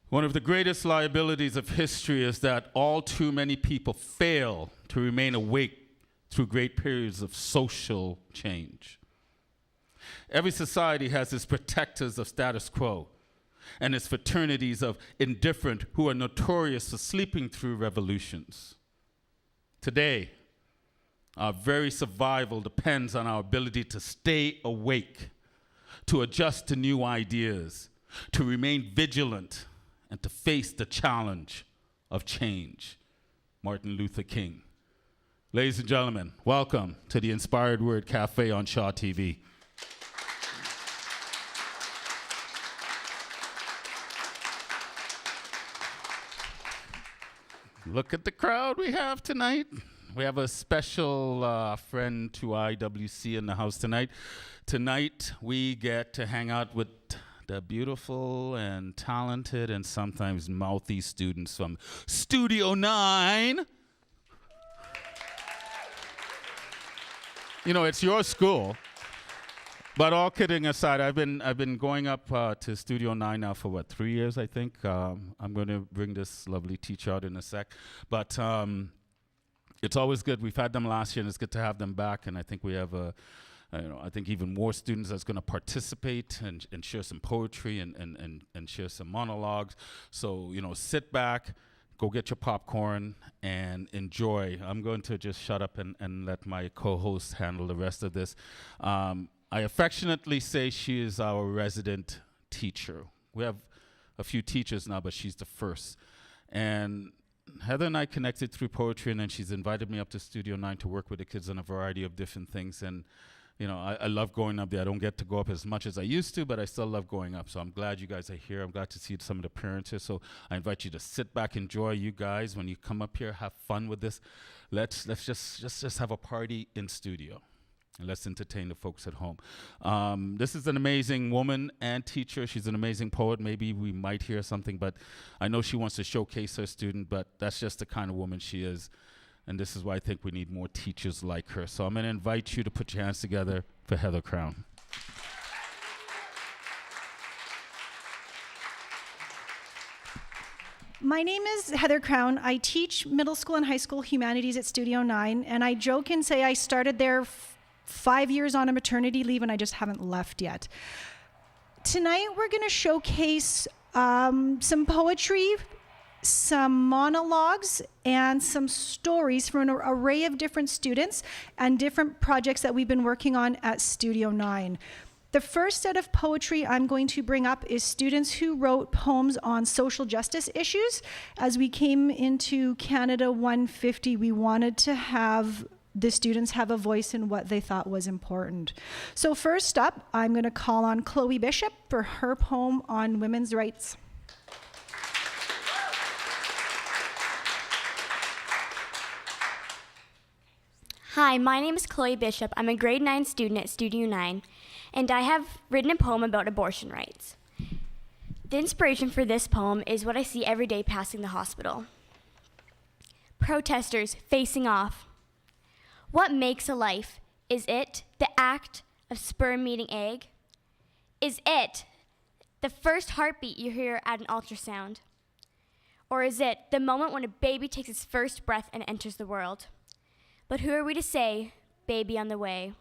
One of the greatest liabilities of history is that all too many people fail to remain awake through great periods of social change. Every society has its protectors of status quo and its fraternities of indifferent who are notorious for sleeping through revolutions. Today, our very survival depends on our ability to stay awake, to adjust to new ideas, to remain vigilant, and to face the challenge of change. Martin Luther King. Ladies and gentlemen, welcome to the Inspired Word Cafe on Shaw TV. Look at the crowd we have tonight. We have a special friend to IWC in the house tonight. Tonight, we get to hang out with the beautiful and talented and sometimes mouthy students from Studio 9. You know, it's your school. But all kidding aside, I've been going up to Studio 9 now for 3 years, I think. I'm going to bring this lovely teacher out in a sec. But it's always good. We've had them last year, and it's good to have them back. And I think we have I think even more students that's going to participate and share some poetry and share some monologues. So, sit back, go get your popcorn, and enjoy. I'm going to just shut up and let my co-host handle the rest of this. I affectionately say she is our resident teacher. We have a few teachers now, but she's the first. And Heather and I connected through poetry, and then she's invited me up to Studio 9 to work with the kids on a variety of different things. And I love going up there. I don't get to go up as much as I used to, but I still love going up. So I'm glad you guys are here. I'm glad to see some of the parents here. So I invite you to sit back, enjoy. You guys, when you come up here, have fun with this. Let's just have a party in studio. And let's entertain the folks at home. This is an amazing woman and teacher. She's an amazing poet. Maybe we might hear something, but I know she wants to showcase her student, but that's just the kind of woman she is. And this is why I think we need more teachers like her. So I'm going to invite you to put your hands together for Heather Crown. My name is Heather Crown. I teach middle school and high school humanities at Studio 9, and I joke and say I started there 5 years on a maternity leave, and I just haven't left yet. Tonight, we're going to showcase some poetry, some monologues, and some stories from an array of different students and different projects that we've been working on at Studio 9. The first set of poetry I'm going to bring up is students who wrote poems on social justice issues. As we came into Canada 150, we wanted to have the students have a voice in what they thought was important. So first up, I'm going to call on Chloe Bishop for her poem on women's rights. Hi, my name is Chloe Bishop. I'm a grade 9 student at Studio 9, and I have written a poem about abortion rights. The inspiration for this poem is what I see every day passing the hospital. Protesters facing off. What makes a life? Is it the act of sperm meeting egg? Is it the first heartbeat you hear at an ultrasound? Or is it the moment when a baby takes its first breath and enters the world? But who are we to say, baby on the way?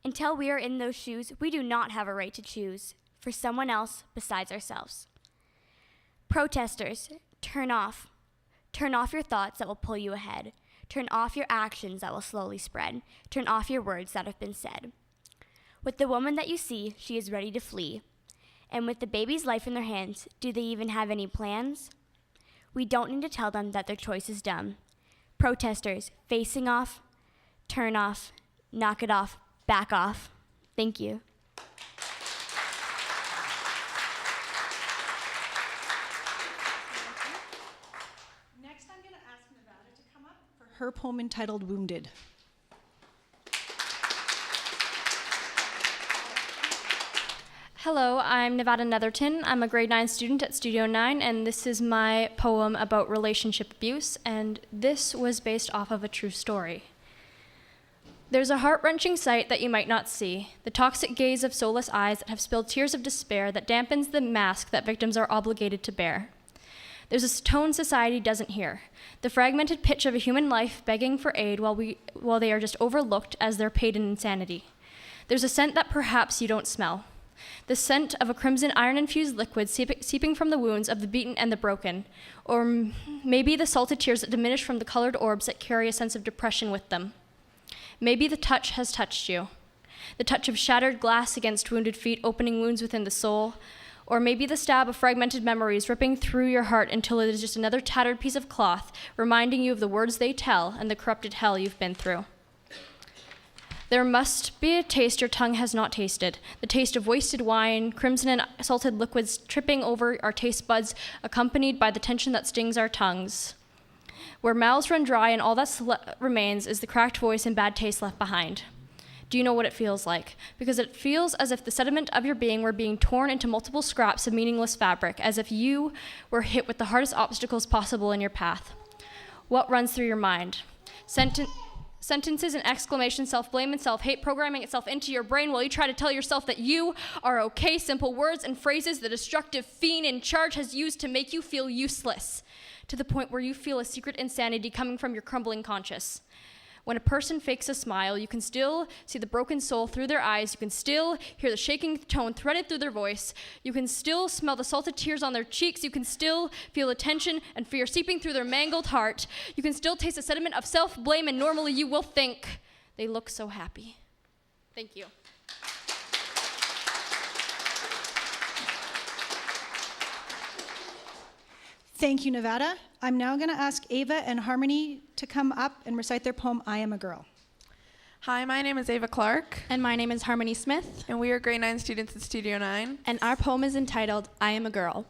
Until we are in those shoes, we do not have a right to choose for someone else besides ourselves. Protesters, turn off. Turn off your thoughts that will pull you ahead. Turn off your actions that will slowly spread. Turn off your words that have been said. With the woman that you see, she is ready to flee. And with the baby's life in their hands, do they even have any plans? We don't need to tell them that their choice is dumb. Protesters, facing off, turn off, knock it off, back off. Thank you. Next, I'm going to ask Nevada to come up for her poem entitled Wounded. Hello, I'm Nevada Netherton. I'm a grade 9 student at Studio 9, and this is my poem about relationship abuse, and this was based off of a true story. There's a heart-wrenching sight that you might not see, the toxic gaze of soulless eyes that have spilled tears of despair that dampens the mask that victims are obligated to bear. There's a tone society doesn't hear, the fragmented pitch of a human life begging for aid while they are just overlooked as they're paid in insanity. There's a scent that perhaps you don't smell, the scent of a crimson iron-infused liquid seeping from the wounds of the beaten and the broken, or maybe the salted tears that diminish from the colored orbs that carry a sense of depression with them. Maybe the touch has touched you, the touch of shattered glass against wounded feet opening wounds within the soul, or maybe the stab of fragmented memories ripping through your heart until it is just another tattered piece of cloth reminding you of the words they tell and the corrupted hell you've been through. There must be a taste your tongue has not tasted, the taste of wasted wine, crimson and salted liquids tripping over our taste buds, accompanied by the tension that stings our tongues. Where mouths run dry and all that remains is the cracked voice and bad taste left behind. Do you know what it feels like? Because it feels as if the sediment of your being were being torn into multiple scraps of meaningless fabric, as if you were hit with the hardest obstacles possible in your path. What runs through your mind? Sentences and exclamations, self-blame and self-hate programming itself into your brain while you try to tell yourself that you are okay, simple words and phrases the destructive fiend in charge has used to make you feel useless, to the point where you feel a secret insanity coming from your crumbling conscience. When a person fakes a smile, you can still see the broken soul through their eyes. You can still hear the shaking tone threaded through their voice. You can still smell the salted tears on their cheeks. You can still feel the tension and fear seeping through their mangled heart. You can still taste the sediment of self-blame, and normally you will think, they look so happy. Thank you. Thank you, Nevada. I'm now going to ask Ava and Harmony to come up and recite their poem, I Am a Girl. Hi, my name is Ava Clark, And my name is Harmony Smith, and we are grade 9 students at Studio 9. and our poem is entitled, I Am a Girl.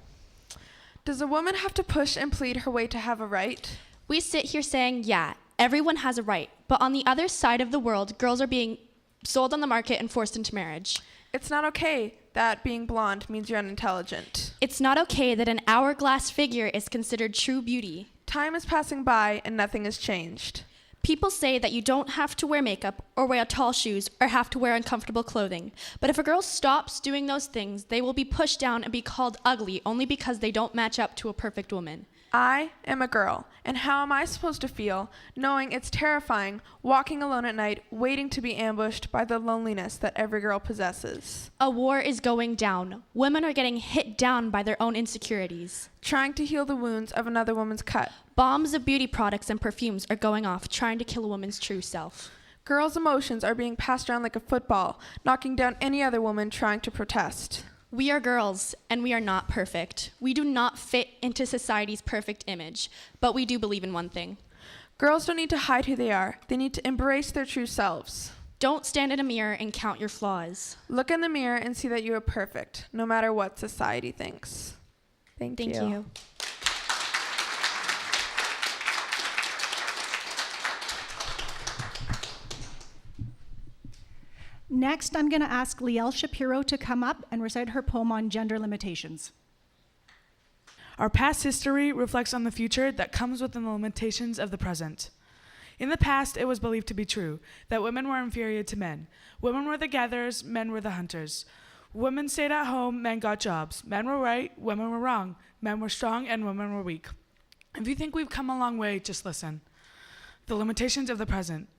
Does a woman have to push and plead her way to have a right? We sit here saying, yeah, everyone has a right, but on the other side of the world, girls are being sold on the market and forced into marriage. It's not okay that being blonde means you're unintelligent. It's not okay that an hourglass figure is considered true beauty. Time is passing by and nothing has changed. People say that you don't have to wear makeup or wear tall shoes or have to wear uncomfortable clothing. But if a girl stops doing those things, they will be pushed down and be called ugly only because they don't match up to a perfect woman. I am a girl, and how am I supposed to feel knowing it's terrifying walking alone at night, waiting to be ambushed by the loneliness that every girl possesses? A war is going down. Women are getting hit down by their own insecurities. Trying to heal the wounds of another woman's cut. Bombs of beauty products and perfumes are going off, trying to kill a woman's true self. Girls' emotions are being passed around like a football, knocking down any other woman trying to protest. We are girls, and we are not perfect. We do not fit into society's perfect image, but we do believe in one thing. Girls don't need to hide who they are. They need to embrace their true selves. Don't stand in a mirror and count your flaws. Look in the mirror and see that you are perfect, no matter what society thinks. Thank you. Next, I'm going to ask Liel Shapiro to come up and recite her poem on gender limitations. Our past history reflects on the future that comes within the limitations of the present. In the past, it was believed to be true that women were inferior to men. Women were the gatherers, men were the hunters. Women stayed at home, men got jobs. Men were right, women were wrong. Men were strong and women were weak. If you think we've come a long way, just listen. The limitations of the present.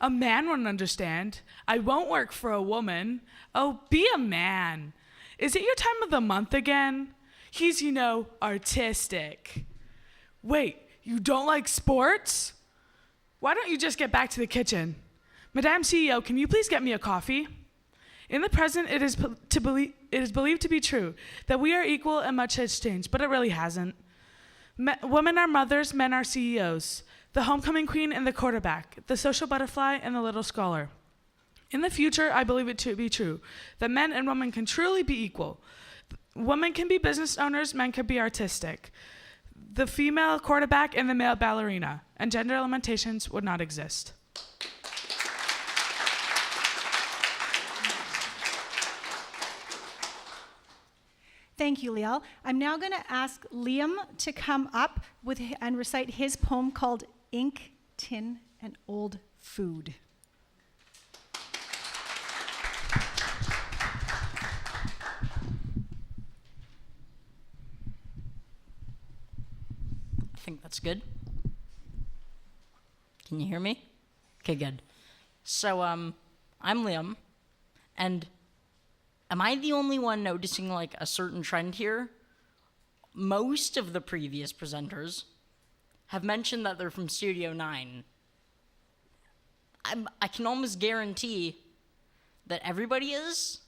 A man wouldn't understand. I won't work for a woman. Oh, be a man. Is it your time of the month again? He's, artistic. Wait, you don't like sports? Why don't you just get back to the kitchen? Madame CEO, can you please get me a coffee? In the present, it is believed to be true that we are equal and much has changed, but it really hasn't. Women are mothers, men are CEOs. The homecoming queen and the quarterback, the social butterfly and the little scholar. In the future, I believe it to be true that men and women can truly be equal. Women can be business owners, men can be artistic. The female quarterback and the male ballerina, and gender limitations would not exist. Thank you, Liel. I'm now going to ask Liam to come up and recite his poem called Ink, Tin, and Old Food. think that's good. Can you hear me? Okay, good. So, I'm Liam, and am I the only one noticing, like, a certain trend here? Most of the previous presenters have mentioned that they're from Studio 9. I can almost guarantee that everybody is.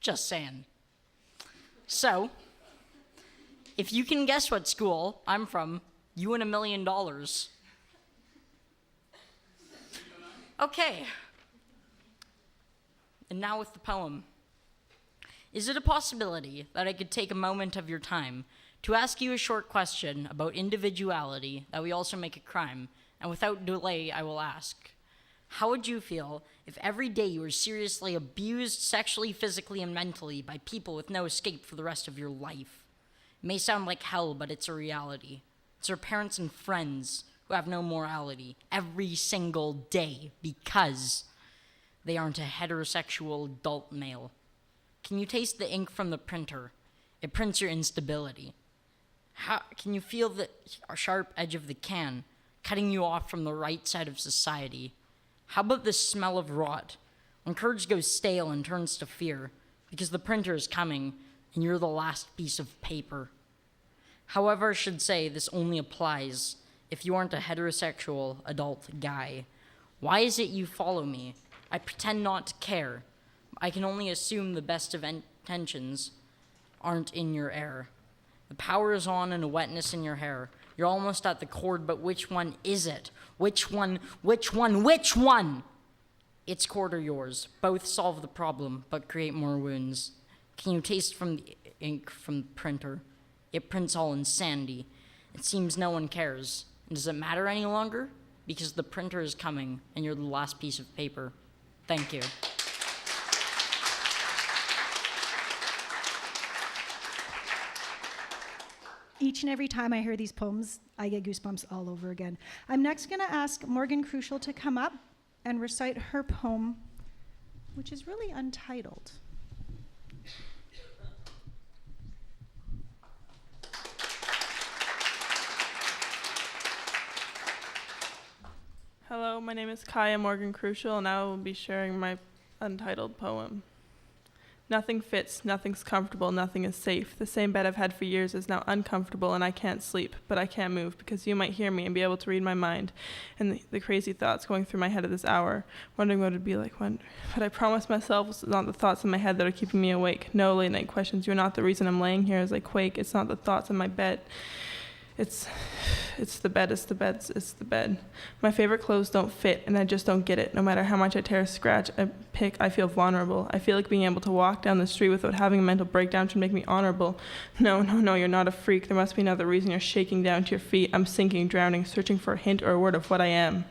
Just saying. So, if you can guess what school I'm from, you win $1 million. Okay. And now with the poem. Is it a possibility that I could take a moment of your time to ask you a short question about individuality that we also make a crime? And without delay, I will ask, how would you feel if every day you were seriously abused sexually, physically, and mentally by people with no escape for the rest of your life? It may sound like hell, but it's a reality. It's our parents and friends who have no morality every single day because they aren't a heterosexual adult male. Can you taste the ink from the printer? It prints your instability. How can you feel the sharp edge of the can cutting you off from the right side of society? How about the smell of rot when courage goes stale and turns to fear because the printer is coming and you're the last piece of paper? However, I should say this only applies if you aren't a heterosexual adult guy. Why is it you follow me? I pretend not to care. I can only assume the best of intentions aren't in your air. The power is on and a wetness in your hair. You're almost at the cord, but which one is it? Which one? Which one? Which one? Its cord or yours. Both solve the problem, but create more wounds. Can you taste from the ink from the printer? It prints all insanity. It seems no one cares. And does it matter any longer? Because the printer is coming, and you're the last piece of paper. Thank you. Each and every time I hear these poems, I get goosebumps all over again. I'm next going to ask Morgan Crucial to come up and recite her poem, which is really untitled. Hello, my name is Kaya Morgan Crucial, and I will be sharing my untitled poem. Nothing fits, nothing's comfortable, nothing is safe. The same bed I've had for years is now uncomfortable, and I can't sleep, but I can't move because you might hear me and be able to read my mind and the crazy thoughts going through my head at this hour, wondering what it'd be like when. But I promised myself it's not the thoughts in my head that are keeping me awake. No late night questions. You're not the reason I'm laying here as I quake. It's not the thoughts in my bed. It's the bed, it's the bed. My favorite clothes don't fit, and I just don't get it. No matter how much I tear, scratch, I pick, I feel vulnerable. I feel like being able to walk down the street without having a mental breakdown should make me honorable. No, you're not a freak. There must be another reason you're shaking down to your feet. I'm sinking, drowning, searching for a hint or a word of what I am.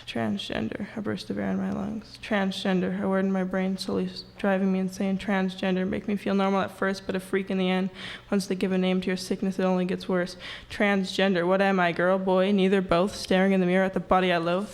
Transgender, a burst of air in my lungs. Transgender, a word in my brain slowly driving me insane. Transgender, make me feel normal at first, but a freak in the end. Once they give a name to your sickness, it only gets worse. Transgender, what am I, girl, boy, neither, both, staring in the mirror at the body I loathe?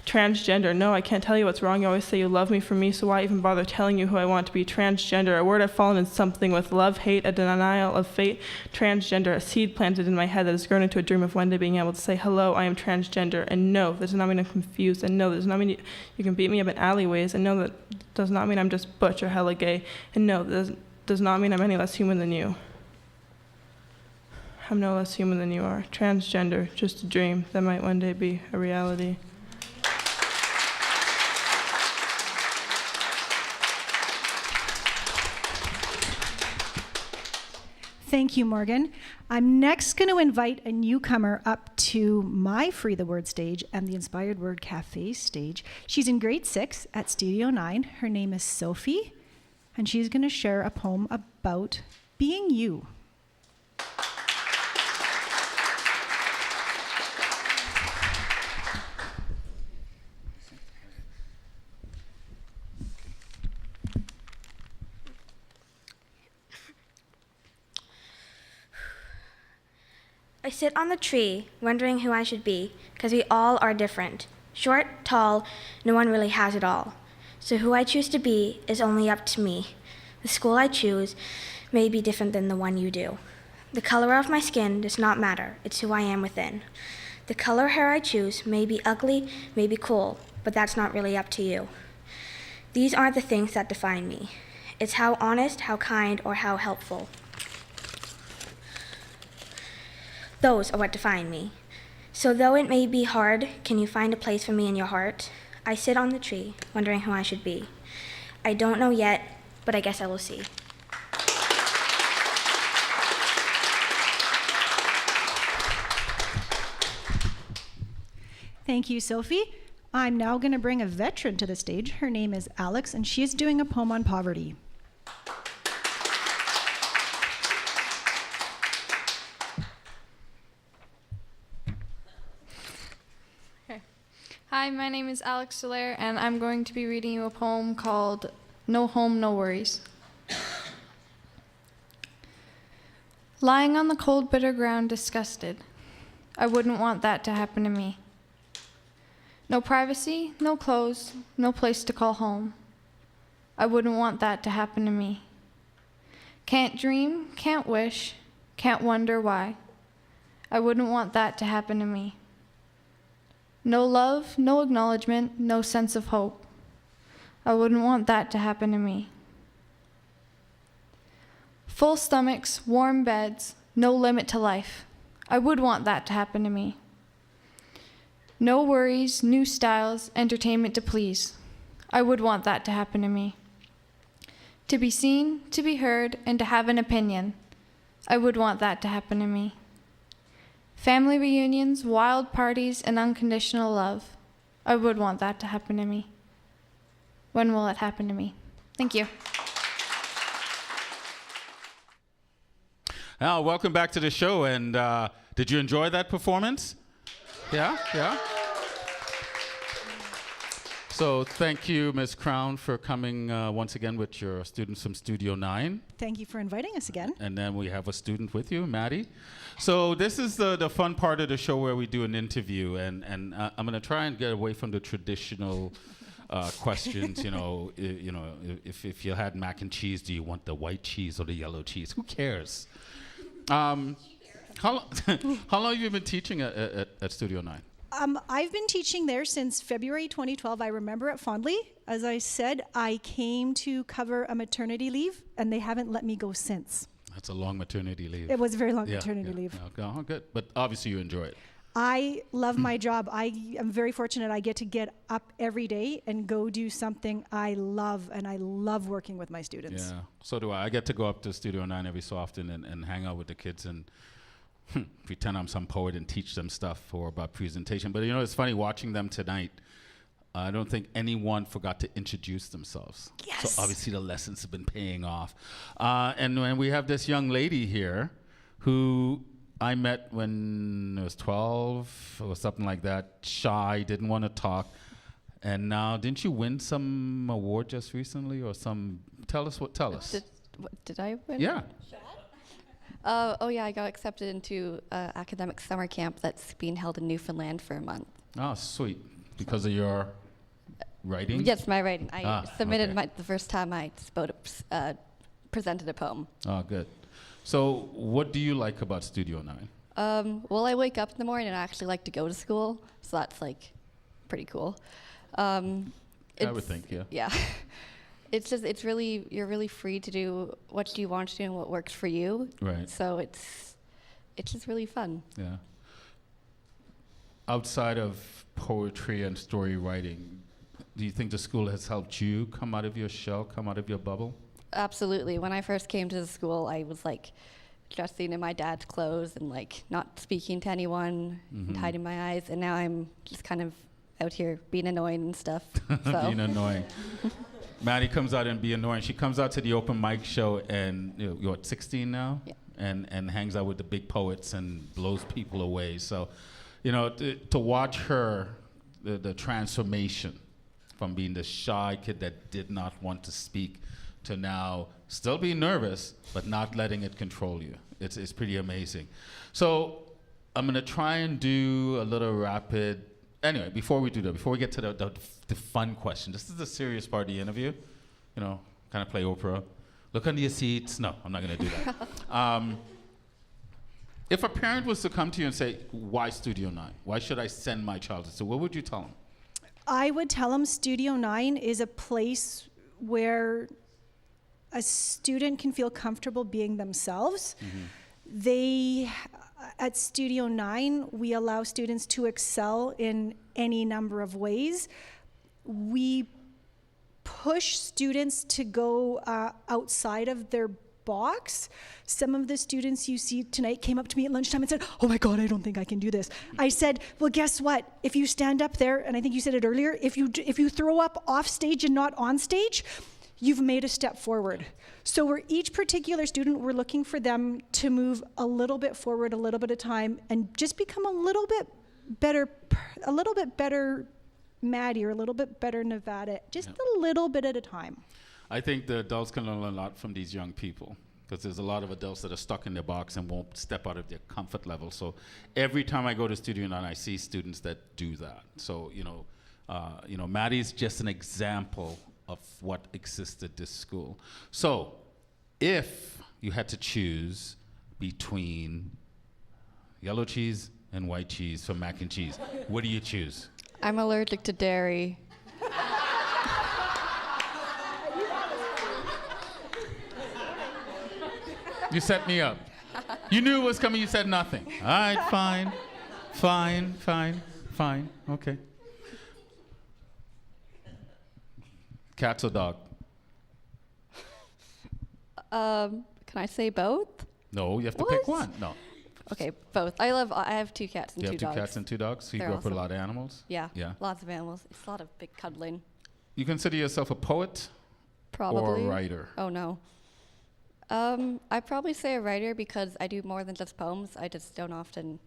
Transgender, no, I can't tell you what's wrong. You always say you love me for me, so why even bother telling you who I want to be? Transgender, a word I've fallen in something with. Love, hate, a denial of fate. Transgender, a seed planted in my head that has grown into a dream of one day being able to say, hello, I am transgender. And no, that does not mean I'm confused. And no, that does not mean you can beat me up in alleyways. And no, that does not mean I'm just butch or hella gay. And no, that does not mean I'm any less human than you. I'm no less human than you are. Transgender, just a dream that might one day be a reality. Thank you, Morgan. I'm next going to invite a newcomer up to my Free the Word stage and the Inspired Word Cafe stage. She's in grade 6 at Studio 9. Her name is Sophie, and she's going to share a poem about being you. I sit on the tree, wondering who I should be, because we all are different. Short, tall, no one really has it all. So who I choose to be is only up to me. The school I choose may be different than the one you do. The color of my skin does not matter, it's who I am within. The color hair I choose may be ugly, may be cool, but that's not really up to you. These aren't the things that define me. It's how honest, how kind, or how helpful. Those are what define me. So though it may be hard, can you find a place for me in your heart? I sit on the tree, wondering who I should be. I don't know yet, but I guess I will see. Thank you, Sophie. I'm now going to bring a veteran to the stage. Her name is Alex, and she is doing a poem on poverty. Hi, my name is Alex Soler, and I'm going to be reading you a poem called No Home, No Worries. Lying on the cold, bitter ground, disgusted. I wouldn't want that to happen to me. No privacy, no clothes, no place to call home. I wouldn't want that to happen to me. Can't dream, can't wish, can't wonder why. I wouldn't want that to happen to me. No love, no acknowledgement, no sense of hope. I wouldn't want that to happen to me. Full stomachs, warm beds, no limit to life. I would want that to happen to me. No worries, new styles, entertainment to please. I would want that to happen to me. To be seen, to be heard, and to have an opinion. I would want that to happen to me. Family reunions, wild parties, and unconditional love. I would want that to happen to me. When will it happen to me? Thank you. Now, welcome back to the show. And did you enjoy that performance? Yeah? So thank you, Ms. Crown, for coming once again with your students from Studio 9. Thank you for inviting us again. And then we have a student with you, Maddie. So this is the fun part of the show where we do an interview. And I'm going to try and get away from the traditional questions. If you had mac and cheese, do you want the white cheese or the yellow cheese? Who cares? How long have you been teaching at Studio 9? I've been teaching there since February 2012. I remember it fondly. As I said, I came to cover a maternity leave, and they haven't let me go since. That's a long maternity leave. It was a very long maternity leave. Oh, good. But obviously you enjoy it. I love my job. I am very fortunate. I get to get up every day and go do something I love, and I love working with my students. Yeah, so do I. I get to go up to Studio 9 every so often and hang out with the kids and pretend I'm some poet and teach them stuff about presentation. But it's funny watching them tonight. I don't think anyone forgot to introduce themselves. Yes. So obviously the lessons have been paying off. And when we have this young lady here who I met when I was 12 or something like that, shy, didn't want to talk. And now, didn't you win some award just recently or some? Tell us. Did I win? Yeah. Yeah, I got accepted into academic summer camp that's being held in Newfoundland for a month. Oh, sweet. Because of your writing? Yes, my writing. I submitted okay. the first time I presented a poem. Oh, good. So what do you like about Studio 9? Well, I wake up in the morning and I actually like to go to school, so that's pretty cool. I would think, yeah. Yeah. You're really free to do what you want to do and what works for you. Right. So it's just really fun. Yeah. Outside of poetry and story writing, do you think the school has helped you come out of your shell, come out of your bubble? Absolutely. When I first came to the school, I was dressing in my dad's clothes and not speaking to anyone and hiding my eyes. And now I'm just kind of out here being annoying and stuff. So. Being annoying. Maddie comes out and be annoying. She comes out to the open mic show and you're what, 16 now? Yeah. And hangs out with the big poets and blows people away. So, to watch her, the transformation from being the shy kid that did not want to speak to now still being nervous, but not letting it control you. It's pretty amazing. So I'm going to try and do a little rapid. Anyway, before we get to the fun question, this is the serious part of the interview. Kind of play Oprah. Look under your seats. No, I'm not going to do that. If a parent was to come to you and say, why Studio 9? Why should I send my child to school? What would you tell them? I would tell them Studio 9 is a place where a student can feel comfortable being themselves. At Studio 9, we allow students to excel in any number of ways. We push students to go outside of their box. Some of the students you see tonight came up to me at lunchtime and said, oh my God, I don't think I can do this. I said, well, guess what? If you stand up there, and I think you said it earlier, if you throw up off stage and not on stage, you've made a step forward. So we're each particular student, we're looking for them to move a little bit forward, a little bit at a time, and just become a little bit better Maddie or a little bit better Nevada, just a little bit at a time. I think the adults can learn a lot from these young people, because there's a lot of adults that are stuck in their box and won't step out of their comfort level. So every time I go to Studio 9, I see students that do that. So, Maddie's just an example of what exists at this school. So if you had to choose between yellow cheese and white cheese for mac and cheese, what do you choose? I'm allergic to dairy. You set me up. You knew it was coming, you said nothing. All right, fine, okay. Cats or dog? Can I say both? No, you have to What? pick one. No. Okay, both. I have 2 cats and You 2 have two dogs. cats and 2 dogs, so you They're grew up with a awesome. lot of animals? Yeah, Yeah. lots of animals. It's a lot of big cuddling. You consider yourself a poet Probably. or a writer? Oh no. I'd probably say a writer because I do more than just poems. I just don't often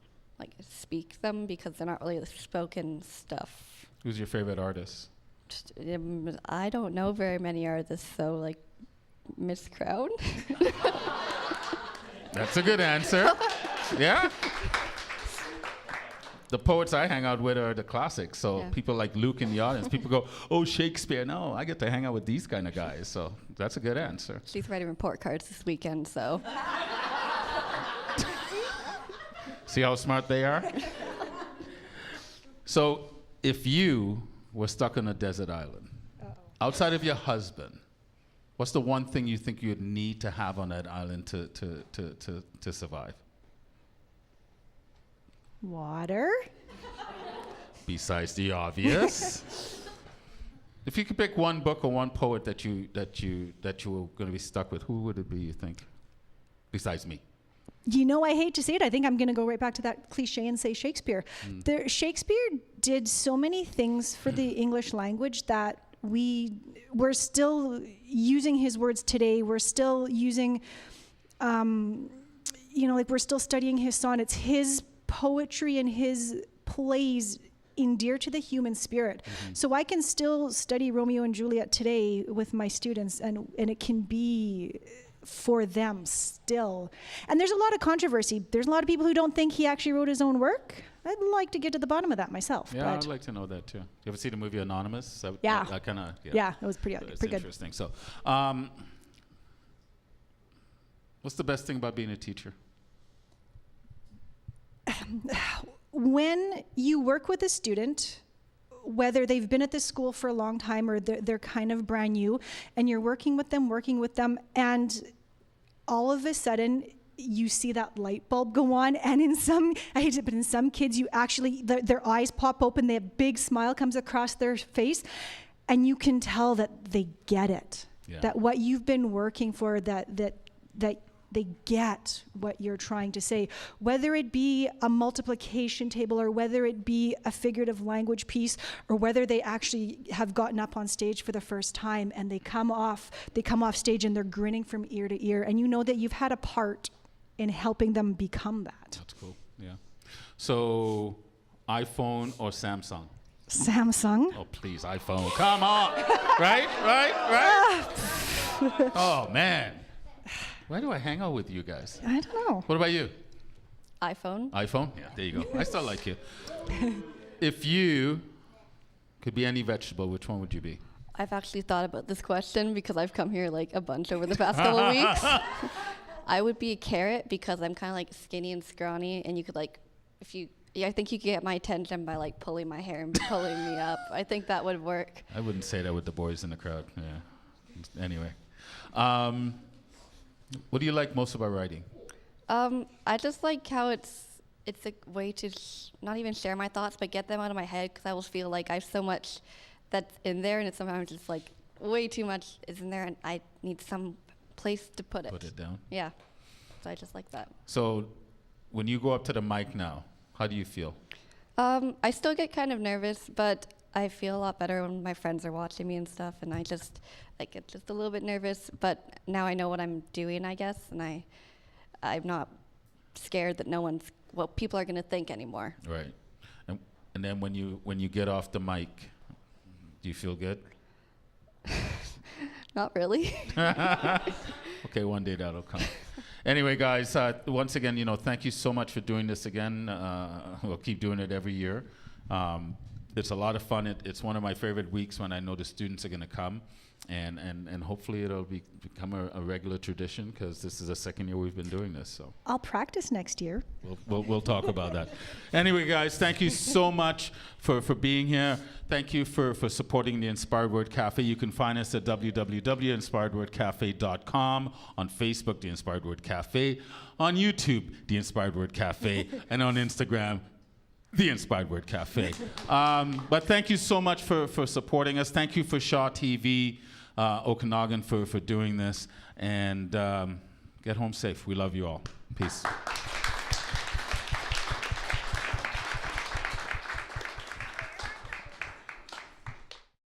speak them because they're not really spoken stuff. Who's your favorite artist? I don't know very many artists, so Miss Crown. That's a good answer. Yeah? The poets I hang out with are the classics, so Yeah. people like Luke in the audience, people go, oh, Shakespeare. No, I get to hang out with these kind of guys, so that's a good answer. She's writing report cards this weekend, so. See how smart they are? So if you were stuck on a desert island, outside of your husband, what's the one thing you think you'd need to have on that island to survive? Water. Besides the obvious. If you could pick one book or one poet that you were going to be stuck with, who would it be, you think? Besides me. I hate to say it. I think I'm going to go right back to that cliche and say Shakespeare. Shakespeare did so many things for the English language that we're still using his words today. We're still using, we're still studying his sonnets. His poetry and his plays endear to the human spirit. So I can still study Romeo and Juliet today with my students, and it can be for them still. And there's a lot of controversy. There's a lot of people who don't think he actually wrote his own work. I'd like to get to the bottom of that myself. Yeah, but I'd like to know that too. You ever see the movie Anonymous? Yeah. That kind of. Yeah, it was pretty It's good. interesting. So, what's the best thing about being a teacher? When you work with a student, whether they've been at this school for a long time or they're kind of brand new, and you're working with them, and all of a sudden you see that light bulb go on, and in some kids you actually, their eyes pop open, the big smile comes across their face, and you can tell that they get it. Yeah. That what you've been working for, that they get what you're trying to say, whether it be a multiplication table or whether it be a figurative language piece or whether they actually have gotten up on stage for the first time and they come off stage and they're grinning from ear to ear, and you know that you've had a part in helping them become that. That's cool. Yeah. So, iPhone or Samsung? Samsung. Oh, please, iPhone. Come on. Right? Oh, man. Why do I hang out with you guys? I don't know. What about you? iPhone. iPhone? Yeah, there you go. I still like you. If you could be any vegetable, which one would you be? I've actually thought about this question because I've come here a bunch over the past couple of weeks. I would be a carrot because I'm kind of like skinny and scrawny, and you could like, I think you could get my attention by like pulling my hair and pulling me up. I think that would work. I wouldn't say that with the boys in the crowd. Yeah. Anyway, what do you like most about writing? I just like how it's a way to not even share my thoughts, but get them out of my head, because I will feel like I have so much that's in there, and it's sometimes just like way too much is in there, and I need some place to put it. Put it down. Yeah. So I just like that. So when you go up to the mic now, how do you feel? I still get kind of nervous, but I feel a lot better when my friends are watching me and stuff, and I get just a little bit nervous, but now I know what I'm doing, I guess, and I'm not scared that what people are going to think anymore. Right. And then when you get off the mic, do you feel good? Not really. Okay, one day that'll come. Anyway, guys, once again, thank you so much for doing this again. We'll keep doing it every year. It's a lot of fun. It's one of my favorite weeks when I know the students are going to come, and hopefully it'll become a regular tradition, because this is the second year we've been doing this. So I'll practice next year. we'll talk about that. Anyway, guys, thank you so much for being here. Thank you for supporting the Inspired Word Cafe. You can find us at www.inspiredwordcafe.com, on Facebook, The Inspired Word Cafe, on YouTube, The Inspired Word Cafe, and on Instagram, The Inspired Word Cafe. But thank you so much for supporting us. Thank you for Shaw TV, Okanagan, for doing this. And get home safe. We love you all. Peace.